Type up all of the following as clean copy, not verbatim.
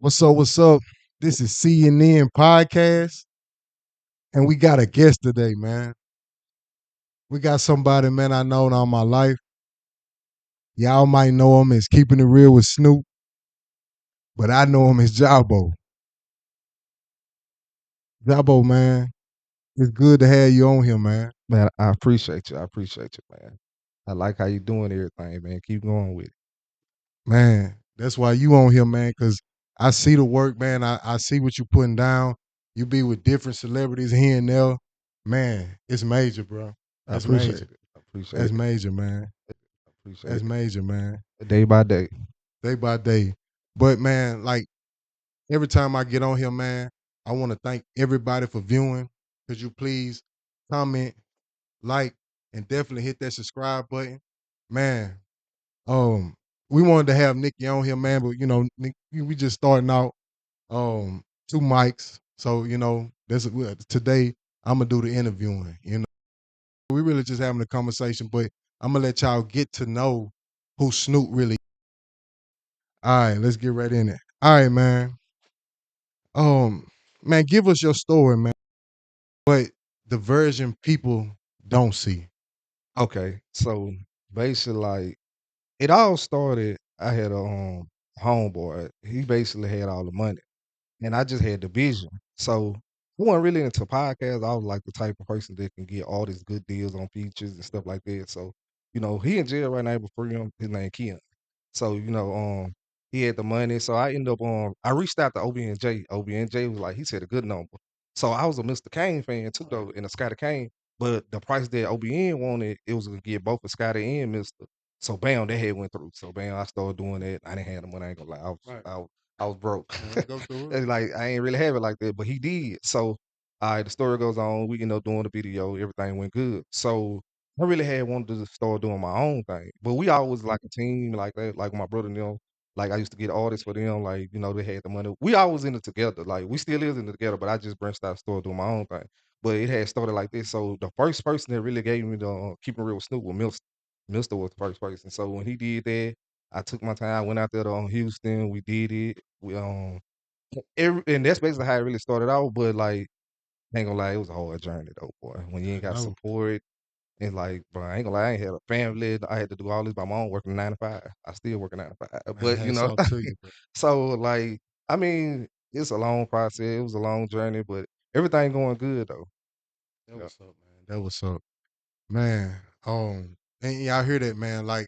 What's up? What's up? This is C&N Podcast, and we got a guest today, man. We got somebody, man, I known all my life. Y'all might know him as Keeping It Real with Snoop, but I know him as Jabo. Jabo, man, it's good to have you on here, man. Man, I appreciate you. I appreciate you, man. I like how you doing everything, man. Keep going with it. Man, that's why you on here, man, because I see the work, man. I see what you putting down. You be with different celebrities here and there. Man, it's major, bro. I That's appreciate major. it. I appreciate That's it. major, man. I appreciate That's major, man. it. Day by day. Day by day. But man, like every time I get on here, man, I want to thank everybody for viewing. Could you please comment, like, and definitely hit that subscribe button? Man, um, we wanted to have Nikki on here, man, but we just starting out. Two mics, so today I'm gonna do the interviewing. We really just having a conversation, but I'm gonna let y'all get to know who Snoop really. All right, let's get right in it. All right, man. Um, man, give us your story, man. But the version people don't see. Okay. So basically like it all started, I had a homeboy. He basically had all the money. And I just had the vision. So I wasn't really into podcasts. I was like the type of person that can get all these good deals on features and stuff like that. So, he in jail right now before him. His name Ken. So, he had the money. So I ended up I reached out to OB&J. OB&J was like, he said a good number. So I was a Mr. Kane fan too, though, and a Scotty Kane. But the price that OBN wanted, it was gonna get both a Scotty and Mr. So bam, that head went through. So bam, I started doing that. I didn't have the money, I ain't gonna lie. Right. I was broke. Go through it. And like I ain't really have it like that, but he did. So the story goes on. We end up doing the video, everything went good. So I really had wanted to start doing my own thing. But we always like a team like that, like my brother and them. Like I used to get artists for them, like, they had the money. We always in it together. Like we still is in it together, but I just branched out started doing my own thing. But it had started like this. So the first person that really gave me the keeping real with Snoop was Milster. Milster was the first person. So when he did that, I took my time, went out there to Houston, we did it. We and that's basically how it really started out. But like, ain't gonna lie, it was a hard journey though, boy. When you I ain't got know. support, and like, bro, I ain't gonna lie, I ain't had a family. I had to do all this by my own, working 9 to 5. I still working 9 to 5, Man, but hats off to you, bro. so like, I mean, it's a long process. It was a long journey, but everything going good though. That Yeah. was up, man. That was up. Man, and y'all hear that, man. Like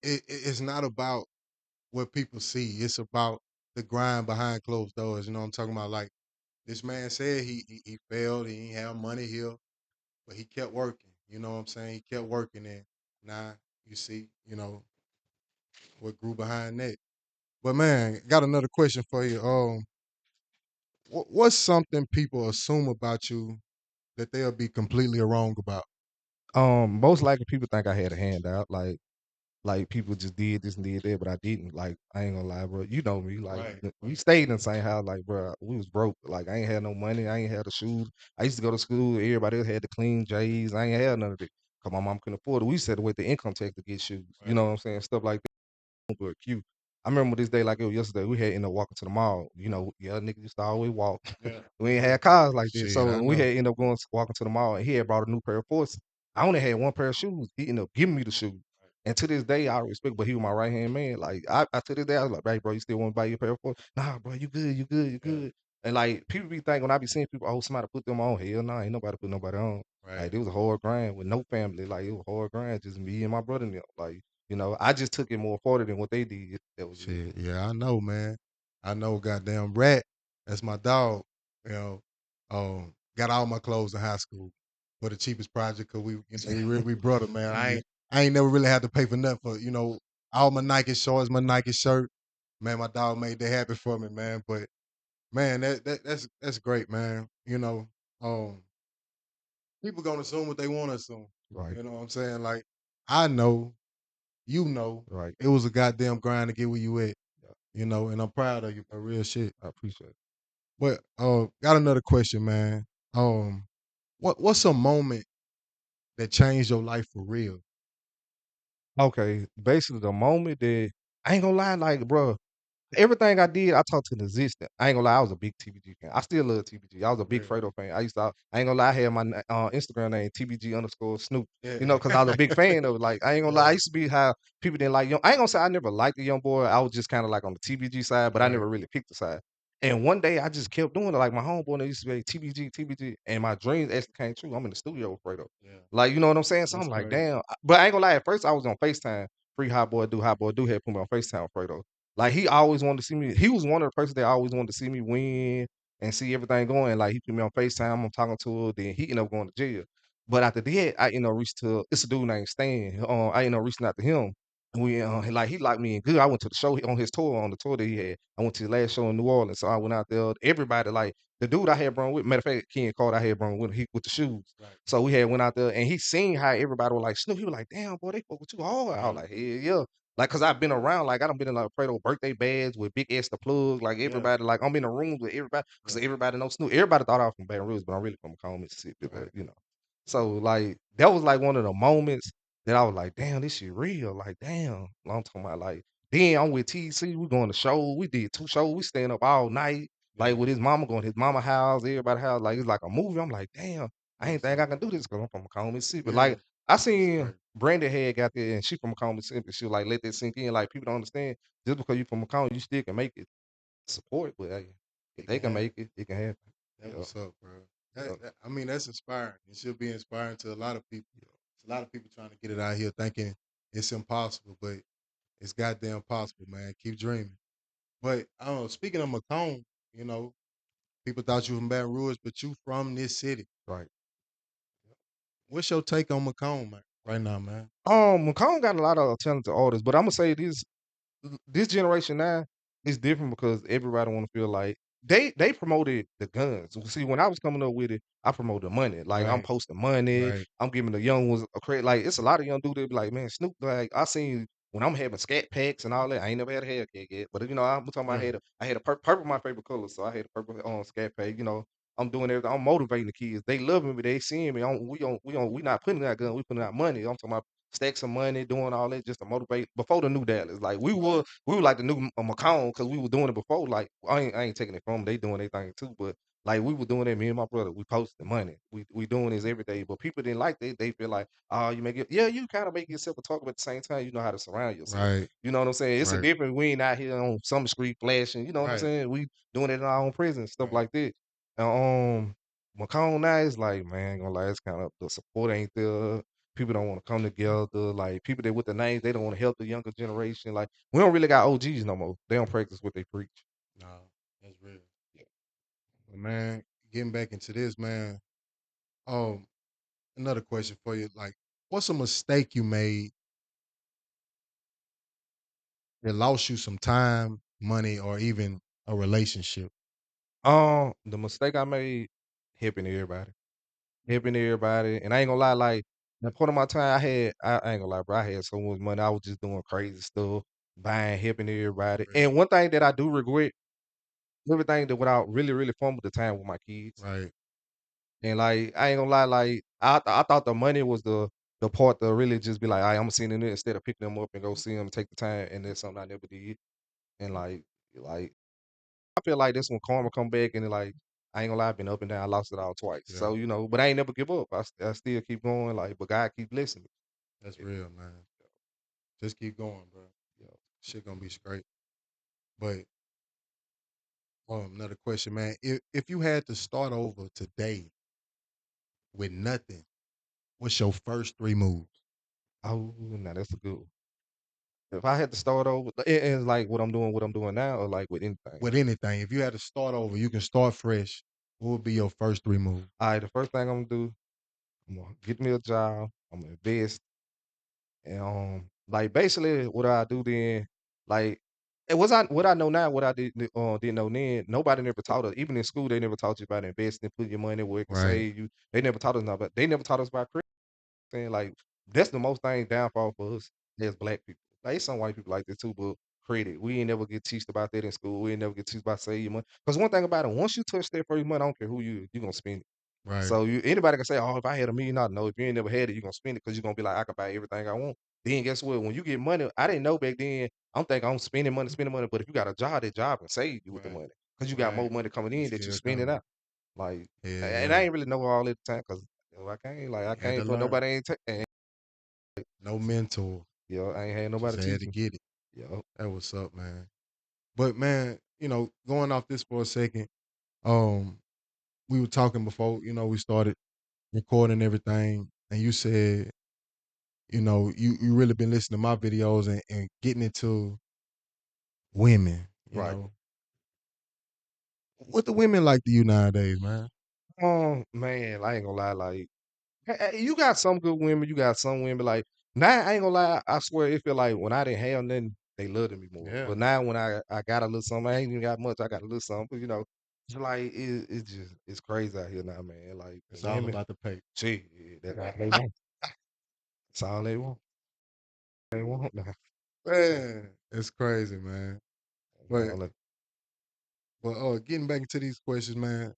it's not about what people see. It's about the grind behind closed doors. You know what I'm talking about? Like this man said he failed, he didn't have money here, but he kept working. You know what I'm saying? He kept working and now you see, what grew behind that. But man, got another question for you. What's something people assume about you that they'll be completely wrong about? Most likely people think I had a handout, like people just did this and did that, but I didn't. Like I ain't gonna lie, bro. You know me. Like Right, we right. stayed in the same house. Like bro, we was broke. Like I ain't had no money. I ain't had the shoes. I used to go to school. Everybody else had the clean J's. I ain't had none of it. Cause my mom couldn't afford it. We used to have to wait the income tax to get shoes. You Right. know what I'm saying? Stuff like that. But cute. I remember this day like it was yesterday. We had ended up walking to the mall. Yeah, niggas used to always walk. Yeah. We ain't Yeah. had cars like this. Shit, I So we know. had ended up going walking to the mall, and he had brought a new pair of forces. I only had one pair of shoes. He ended up giving me the shoes. And to this day, I respect, but he was my right hand man. Like I to this day, I was like, hey, bro, you still want to buy your pair of forces? Nah, bro, you good, you good, you Yeah. good. And like people be thinking when I be seeing people, oh, somebody put them on. Hell nah, ain't nobody put nobody on. Right. Like it was a hard grind with no family. Like it was a hard grind, just me and my brother and them. Like, I just took it more farther than what they did. That was it. Shit, yeah, I know, man. I know, goddamn rat. That's my dog. Got all my clothes in high school for the cheapest project because we brother, man. I ain't never really had to pay for nothing for all my Nike shorts, my Nike shirt. Man, my dog made that happen for me, man. But man, that's great, man. Um, people gonna assume what they want to assume. Right, You know what I'm saying? Like I know, you know, right. it was a goddamn grind to get where you at. Yeah, And I'm proud of you for real shit. I appreciate it. But got another question, man. Um, what's a moment that changed your life for real? Okay, basically the moment that I ain't gonna lie, like, bro. everything I did, I talked to the existence. I ain't gonna lie, I was a big TBG fan. I still love TBG. I was For a big real. Fredo fan. I ain't gonna lie, I had my Instagram name TBG underscore Snoop. Yeah. You know, because I was a big fan of it. Like I ain't gonna lie, I Yeah. used to be how people didn't like young. I ain't gonna say I never liked the young boy. I was just kind of like on the TBG side, but I Right. never really picked the side. And one day I just kept doing it. Like my homeboy they used to be TBG, TBG, and my dreams actually came true. I'm in the studio with Fredo. Yeah. Like, you know what I'm saying? So That's I'm like, crazy. damn. But I ain't gonna lie, at first I was on FaceTime. Free Hot Boy Do had put me on FaceTime with Fredo. Like he always wanted to see me. He was one of the persons that always wanted to see me win and see everything going. Like he put me on FaceTime. I'm talking to her. Then he ended up going to jail. But after that, I reached to it's a dude named Stan. I reaching out to him. And we he locked me in good. I went to the show on his tour on the tour that he had. I went to the last show in New Orleans. So I went out there. Everybody like the dude I had brought with. Matter of fact, Ken Carter I had brought with he with the shoes. Right. So we had went out there and he seen how everybody was like Snoop. He was like, damn boy, they fuck with you hard. I was Right. like, hell yeah. Like, cause I've been around, like I done been in like Fredo birthday bads with Big S the plug, like Yeah. everybody, like I'm in a room with everybody, cause Yeah. everybody knows Snoop. Everybody thought I was from Baton Rouge, but I'm really from Macomb, Mississippi. But Right. you know, so like that was like one of the moments that I was like, damn, this shit real. Like, damn, I'm talking about like. Then I'm with TC. We going to show. We did 2 shows. We staying up all night, Yeah. like with his mama going to his mama house, everybody house. Like it's like a movie. I'm like, damn, I ain't That's think so I can do crazy. this because I'm from Macomb, Mississippi. Yeah. Like I That's seen crazy. Brandon had got there and she from Macomb, Mississippi. She was like, let that sink in. Like people don't understand. Just because you from Macomb, you still can make it. Support, but hey, if It they can can happen. make it, it can happen. That Yeah, what's up, bro. yeah, I mean, that's inspiring. It should be inspiring to a lot of people. It's a lot of people trying to get it out here thinking it's impossible, but it's goddamn possible, man. Keep dreaming. But I don't know. Speaking of Macomb, you know, people thought you from Baton Rouge, but you from this city. right. What's your take on Macomb, man? Right now, man. Macomb got a lot of talented artists, but I'm gonna say this generation now is different because everybody want to feel like they promoted the guns. See, when I was coming up with it, I promoted money. Like I'm Right. posting money. Right. I'm giving the young ones a credit. Like it's a lot of young dudes that be like, man, Snoop. Like I seen when I'm having scat packs and all that. I ain't never had a haircut yet, but you know I'm talking about Yeah. I had a purple my favorite color, so I had a purple scat pack. You know. I'm doing everything. I'm motivating the kids. They loving me. They seeing me. We not putting out gun. We putting out money. I'm talking about stacks of money, doing all that just to motivate before the new Dallas. Like we were like the new Macomb because we were doing it before. Like I ain't taking it from them. They doing their thing too, but like we were doing it. Me and my brother, we posted money. We doing this every day, but people didn't like it. They feel like, oh, you make it. Yeah, you kind of make yourself a talk, but at the same time, you know how to surround yourself. Right. You know what I'm saying? It's a Right. difference. We ain't out here on some street flashing. You know what I'm Right. saying? We doing it in our own prison, stuff Right. like that. And, Macomb now is like, man, ain't gonna lie, it's kind of the support ain't there. People don't want to come together. Like people that with the names, they don't want to help the younger generation. Like we don't really got OGs no more. They don't practice what they preach. No, that's real. But man, getting back into this, man. Um, another question for you. Like, what's a mistake you made that lost you some time, money, or even a relationship? The mistake I made, helping everybody, and I ain't gonna lie, like that part of my time, I ain't gonna lie, bro, I had so much money, I was just doing crazy stuff, buying, helping everybody. Real. And one thing that I do regret, everything that without really fumble the time with my kids. Right. And like I ain't gonna lie, like I thought the money was the part to really just be like, I'm seeing it instead of picking them up and go see them, take the time, and that's something I never did. And like I feel like this when karma come back and like I ain't gonna lie, I've been up and down, I lost it all twice. Yeah. So but I ain't never give up. I still keep going. Like, but God keep blessing me. That's Yeah, real, man. Just keep going, bro. yeah. Shit gonna be straight. But another question, man. If you had to start over today with nothing, what's your first 3 moves? Oh, now that's a good one. If I had to start over, it's like what I'm doing now, or like with anything. With anything. If you had to start over, you can start fresh. What would be your first 3 moves? All right, the first thing I'm gonna do, I'm gonna get me a job. I'm gonna invest. And like basically what I do then, like it was I what I know now, what I didn't know then. Nobody never taught us. Even in school, they never taught you about investing, put your money where it can Right. save you. They never taught us about. They never taught us about credit. Saying like that's the most thing downfall for us as black people. Like it's some white people like this too, but credit. We ain't never get teached about that in school. We ain't never get teached about saving your money. Because one thing about it, once you touch that first money, I don't care who you gonna spend it. Right. So anybody can say, "Oh, if I had $1 million," no. If you ain't never had it, you gonna spend it because you're gonna be like, "I can buy everything I want." Then guess what? When you get money, I didn't know back then. I'm thinking I'm spending money, but if you got a job, that job can save you with the Right. money because you got more Right. money coming It's in that you still spend it coming. out. Like, Yeah, and I yeah. ain't really know all that time because I Had to can't, but learn. nobody ain't, No mentor. I ain't had Just nobody had teach to me. get it. Yo, That what's up, man. But man, going off this for a second, um, we were talking before, we started recording everything, and you said, you really been listening to my videos and getting into women, right. What the women like to you nowadays, man? Man, I ain't gonna lie, like you got some good women, you got some women like now. I ain't gonna lie, I swear it feel like when I didn't have nothing, they loved me more. Yeah. But now when I got a little something, I ain't even got much. I got a little something, it's like it's just it's crazy out here now, man. Like the It's all women, about the pay. gee, that's all they want. That's all they want. They want now. Man, it's crazy, man. But All they- getting back into these questions, man.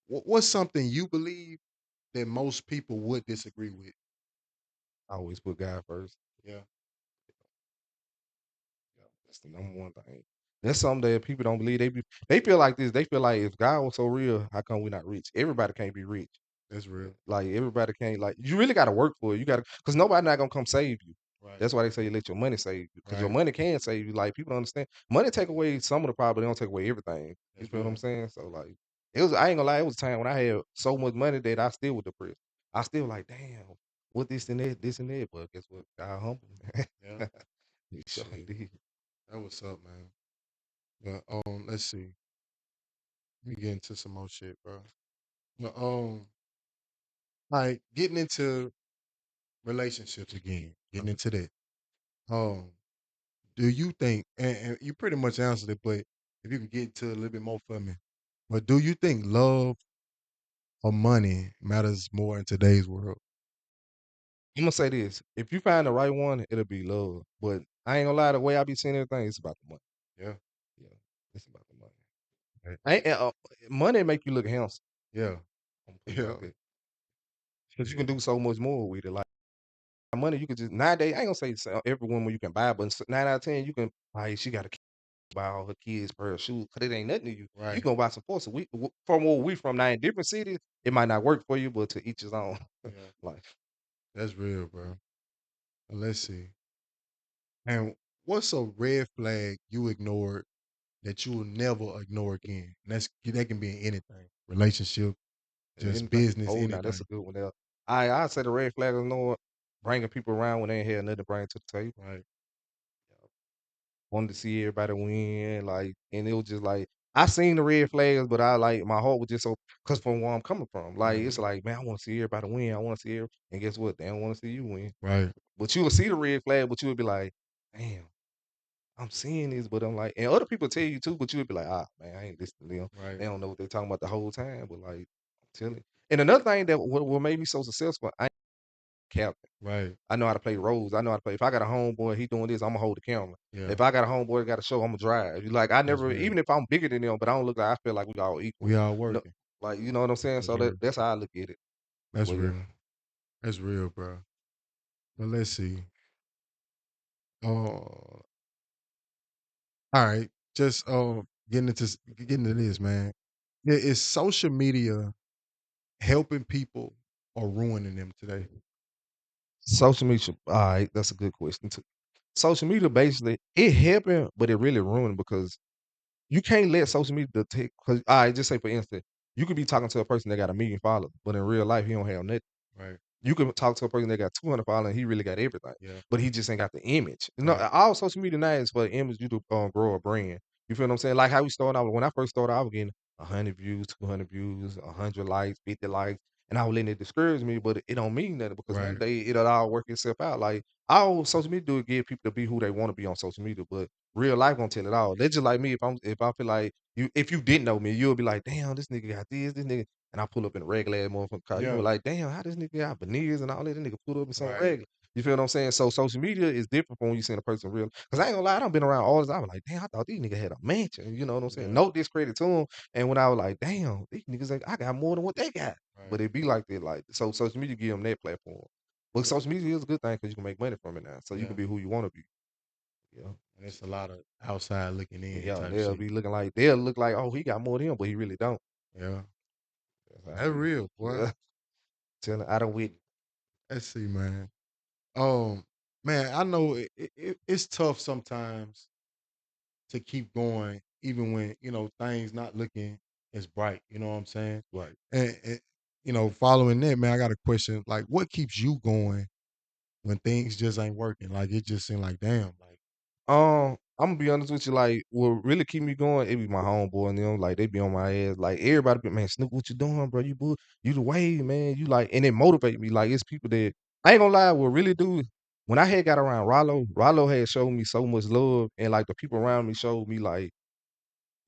What's something you believe that most people would disagree with? I always put God first. Yeah, Yeah, that's the number one thing. That's something that people don't believe. They feel like this. They feel like if God was so real, how come we not rich? Everybody can't be rich. that's real. Like everybody can't like you really gotta work for it. You gotta because nobody not gonna come save you. Right, That's why they say you let your money save you. Because your right. money can save you. Like people don't understand. Money take away some of the problem, they don't take away everything. You That's feel what I'm real. saying? So like it was I ain't gonna lie, it was a time when I had so much money that I still was depressed. I still like, damn, what this and that. But guess what? God humbled me. Yeah. He surely Shit. did. That what's up, man. But let's see. We get into some more shit, bro. But like getting into relationships again, getting into that. Um, do you think and you pretty much answered it, but if you can get to a little bit more for me. But do you think love or money matters more in today's world? I'm gonna say this: if you find the right one, it'll be love. But I ain't gonna lie, the way I be seeing everything, it's about the money. Yeah. Yeah, it's about the money. Ain't money make you look handsome. Yeah. I'm gonna put it Yeah. like that because you can Yeah. do so much more with it. Like money, you could just nowadays. I ain't gonna say every woman you can buy, but 9 out of 10 you can. Like she got to buy all her kids pair of shoes because it ain't nothing to you. You Right. gonna buy some for so we from where we from now in different cities. It might not work for you, but to each his own. Yeah. Like That's real, bro. Let's see. And what's a red flag you ignored that you will never ignore again? And that can be in anything. Relationship, just anything. business, Oh, now that's anything. a good one there. I say the red flag is no bringing people around when they ain't had nothing to bring to the table. Right. Wanted to see everybody win, like, and it was just like I seen the red flags, but I like my heart was just so because from where I'm coming from, like Right. it's like man, I want to see everybody win. I want to see every, and guess what? They don't want to see you win. Right. But you will see the red flag, but you would be like, damn, I'm seeing this, but I'm like, and other people tell you too, but you would be like, ah, man, I ain't listening to them. Right. They don't know what they're talking about the whole time, but like, I'm telling you. And another thing that what made me so successful, I ain't captain. Right. I know how to play roles. I know how to play. If I got a homeboy, he doing this, I'm gonna hold the camera. Yeah. If I got a homeboy that got a show, I'm gonna drive. Like I That's never, real. even if I'm bigger than them, but I don't look like I feel like we all equal. We all No, working. like you know what I'm saying. That's So real. that's how I look at it. That's But yeah, real. That's real, bro. But let's see. All right. Just getting into this, man. Is social media helping people or ruining them today? social media. All right, that's a good question too. Social media basically it helping, but it really ruined because you can't let social media take. Because I just say for instance, you could be talking to a person that got 1 million followers, but in real life he don't have nothing. Right. You can talk to a person that got 200 followers and he really got everything, Yeah. but he just ain't got the image. Right. All social media now is for the image you to grow a brand. You feel what I'm saying? Like how we started out. When I first started, I was getting 100 views, 200 views, 100 likes, 50 likes, and I was letting it discourage me, but it don't mean nothing because one Right. day it'll all work itself out. Like all social media do is give people to be who they want to be on social media, but real life gonna tell it all. That's just like me. If I feel like if you didn't know me, you'll be like, damn, this nigga got this nigga. And I pull up in a regular ass motherfucking car. You gonna Yeah. be like, damn, how this nigga got veneers and all that? This nigga pull up in some Right. regular. You feel what I'm saying? So social media is different from when you see a person real. Cause I ain't gonna lie, I done been around all this. I was like, damn, I thought these niggas had a mansion. You know what I'm saying? Yeah. No discredit to them. And when I was like, damn, these niggas, like, I got more than what they got. Right. But it be like that. Like so, social media give them that platform. But Yeah. social media is a good thing because you can make money from it now. So you can Yeah. be who you want to be. Yeah. And it's a lot of outside looking in Yeah, type they'll shit. be looking like they'll look like, oh, he got more than him, but he really don't. Yeah. That's how That's it is. real, boy. Yeah. I don't with Let's see, man. Um, man, I know it's tough sometimes to keep going, even when things not looking as bright. You know what I'm saying? right. And following that, man, I got a question. Like, what keeps you going when things just ain't working? Like, it just seemed like, damn, like, I'm gonna be honest with you, like, what really keep me going, it be my homeboy and them, like, they be on my ass, like, everybody be, man, Snoop, what you doing, bro? You the way, man. You like, and it motivate me. Like, it's people that I ain't gonna lie, what really do when I had got around Rollo had showed me so much love, and like the people around me showed me like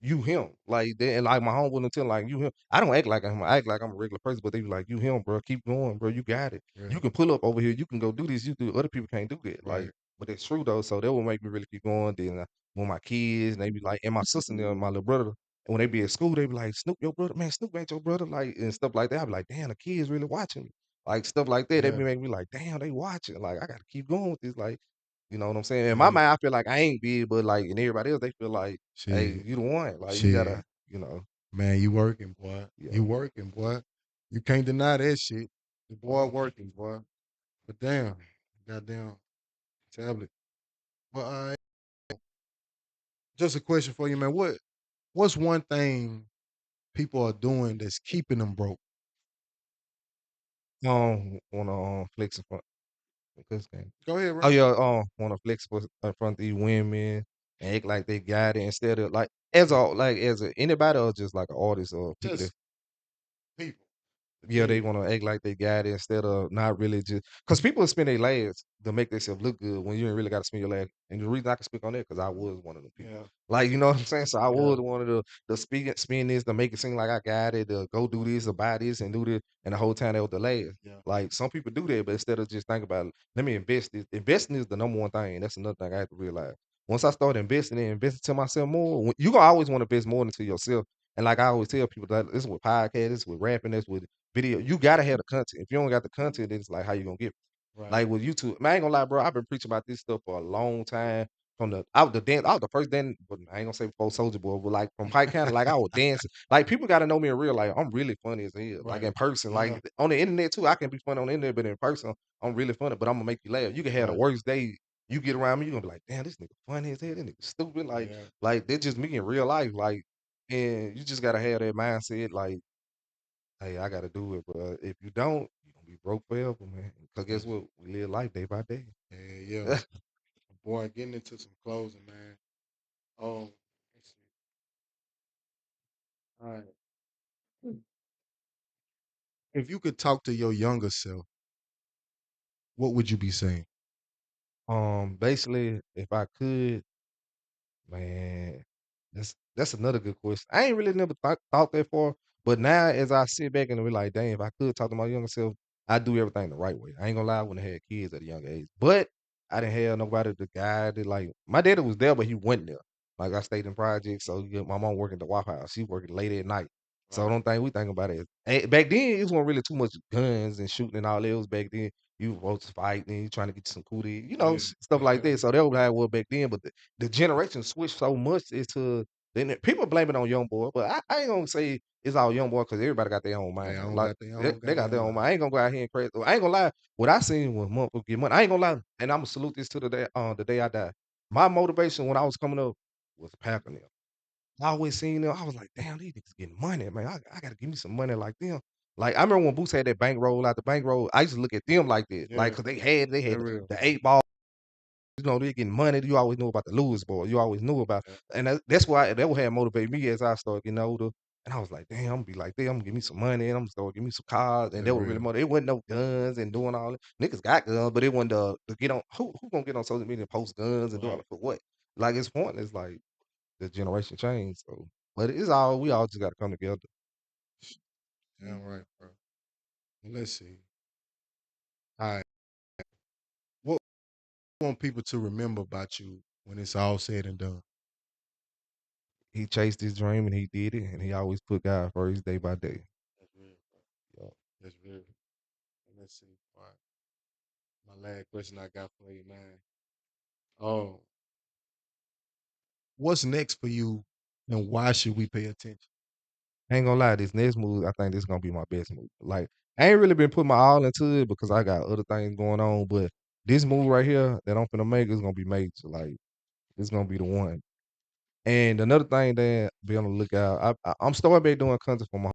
you him. Like they and like my homeboy and tell like you him. I don't act like I act like I'm a regular person, but they be like, you him, bro. Keep going, bro. You got it. You yeah, can pull up over here. You can go do this. You do other people can't do that. Like, right, but it's true though. So that will make me really keep going. Then when my kids, and they be like, and my sister and them, my little brother, and when they be at school, they be like, Snoop, your brother, man, Snoop ain't your brother, like and stuff like that. I be like, damn, the kids really watching me. Like stuff like that. They yeah, be making me like, damn, they watching. Like I gotta keep going with this. Like, you know what I'm saying? In my yeah. mind, I feel like I ain't big, but like in everybody else, they feel like, hey, Shit, you the one. Like you shit, gotta, you know, man, you working, boy. yeah. You working, boy. You can't deny that shit. The boy working, boy. But damn, goddamn tablet. But just a question for you, man. What's one thing people are doing that's keeping them broke? Wanna flex in front of this game. Go ahead, Oh bro. yeah, wanna flex in front of these women and act like they got it instead of like as a anybody or just like an artist or people that Just people, yeah, they period. wanna act like they got it instead of not really just because people spend their last to make themselves look good when you ain't really gotta spend your last. And the reason I can speak on that because I was one of them people. Yeah, Like, you know what I'm saying? So I yeah, was one of the spend this to make it seem like I got it, to go do this or buy this and do this, and the whole time they was the last. yeah. Like some people do that, but instead of just think about, let me invest this. Investing is the number one thing. That's another thing I have to realize. Once I start investing and investing to myself more, you gonna always want to invest more into yourself. And like I always tell people, that this is with podcasts, this is with rapping, this with video. You gotta have the content. If you don't got the content, then it's like how you gonna get it? Right. Like with YouTube. Man, I ain't gonna lie, bro. I've been preaching about this stuff for a long time. From the I was the dance, I was the first dance, but I ain't gonna say before Soldier Boy, but like from Pike County, like I was dancing. Like people gotta know me in real life. I'm really funny as hell. Like Right. in person. Yeah. Like on the internet too, I can be funny on the internet, but in person, I'm really funny. But I'm gonna make you laugh. You can have the Right. worst day. You get around me, you gonna be like, damn, this nigga funny as hell, this nigga stupid. Yeah. Like that's just me in real life. Like, and you just gotta have that mindset, like, hey, I gotta do it, bro. If you don't, you gonna be broke forever, man. Cause guess Yes. what? We live life day by day. Yeah. Yeah. Boy, getting into some closing, man. Let's see. All right. If you could talk to your younger self, what would you be saying? Basically, if I could, man, that's another good question. I ain't really never thought that far, but now as I sit back and be like, dang, if I could talk to my younger self, I do everything the right way. I ain't gonna lie, I wouldn't have had kids at a young age, but I didn't have nobody to guide it. Like my daddy was there, but he wasn't there. Like I stayed in projects, so yeah, my mom working at the Waffle House. She working late at night. So I Right. don't think we think about it. Back then, it wasn't really too much guns and shooting and all that. It was back then. You were supposed to fight and you trying to get some cootie, Yeah. stuff like that. So that was how it was back then. But the generation switched so much into then people blame it on young boy, but I ain't gonna say it's all young boy because everybody got their own They mind. all Like got their they, own they got their goddamn own mind. mind. I ain't gonna go out here and crazy. I ain't gonna lie. What I seen was motherfucker get money. I ain't gonna lie, and I'm gonna salute this to the day I die. My motivation when I was coming up was packing them. I always seen them. I was like, damn, these niggas getting money, man. I gotta give me some money like them. Like I remember when Boots had that bankroll out the bankroll. I used to look at them like that, like Yeah. because they They had real. the 8 ball. They getting money. You always knew about the Lewis boy. You always knew about, Yeah. and that's why that would have motivated me as I started getting older. And I was like, damn, I'm gonna be like, damn, I'm gonna give me some money, and I'm gonna start give me some cars, and They that would really real. motivate. It wasn't no guns and doing all that. Niggas got guns, but it wasn't the get on. Who gonna get on social media and post guns and do all Right. that for what? Like it's pointless. Like the generation changed. So, but it's all we all just got to come together. Damn right, bro. Well, let's see. All right. What you want people to remember about you when it's all said and done? He chased his dream and he did it, and he always put God first day by day. That's real, bro. Yeah. That's real. Let's see. All right. My last question I got for you, man. Oh. what's next for you, and why should we pay attention? Ain't gonna lie, this next move, I think this gonna be my best move. Like, I ain't really been putting my all into it because I got other things going on, but this move right here that I'm finna make is gonna be major. Like, it's gonna be the one. And another thing that be on the lookout, I'm starting back doing content for my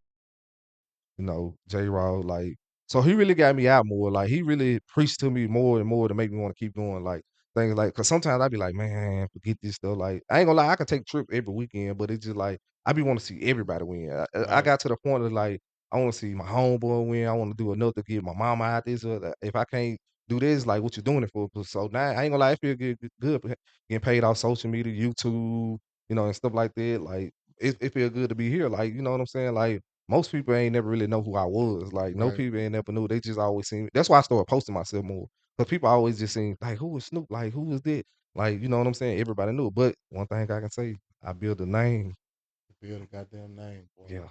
J Raw, like, so he really got me out more. Like, he really preached to me more and more to make me want to keep going. Like, things like, cause sometimes I be like, man, forget this stuff. Like, I ain't gonna lie, I can take a trip every weekend, but it's just like I be want to see everybody win. I Right. got to the point of like, I want to see my homeboy win. I want to do enough to get my mama out this. Or that. If I can't do this, like, what you doing it for? So now I ain't gonna lie, I feel good getting paid off social media, YouTube, and stuff like that. Like, it feel good to be here. Like, you know what I'm saying? Like, most people ain't never really know who I was. Like, no Right. people ain't never knew. They just always seen me. That's why I started posting myself more. Because people always just seen, like, who was Snoop? Like, who was that? Like, you know what I'm saying? Everybody knew. But one thing I can say, I built a name. Build a goddamn name, boy. Yeah.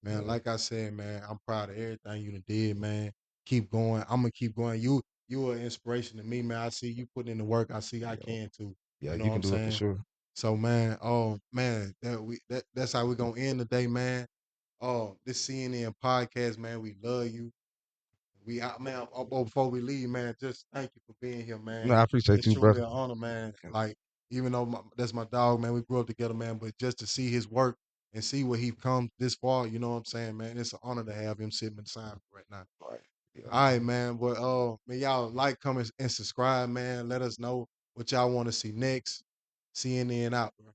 Man, Yeah. like I said, man, I'm proud of everything you done did, man. Keep going. I'm gonna keep going. You are inspiration to me, man. I see you putting in the work. I see I Yeah. can too. Yeah. You know You what can I'm do it for saying? sure. So man, oh man, that's how we're gonna end the day, man. Oh, this CNN podcast, man. We love you. We out, man. Before we leave, man, just thank you for being here, No, man. I appreciate It's you, truly brother. an honor, man. Like, even though that's my dog, man, we grew up together, man. But just to see his work and see where he come this far, you know what I'm saying, man. It's an honor to have him sitting beside me right now. Right. Yeah. All right, man. But man, y'all like, comment, and subscribe, man. Let us know what y'all want to see next. CNN out, bro.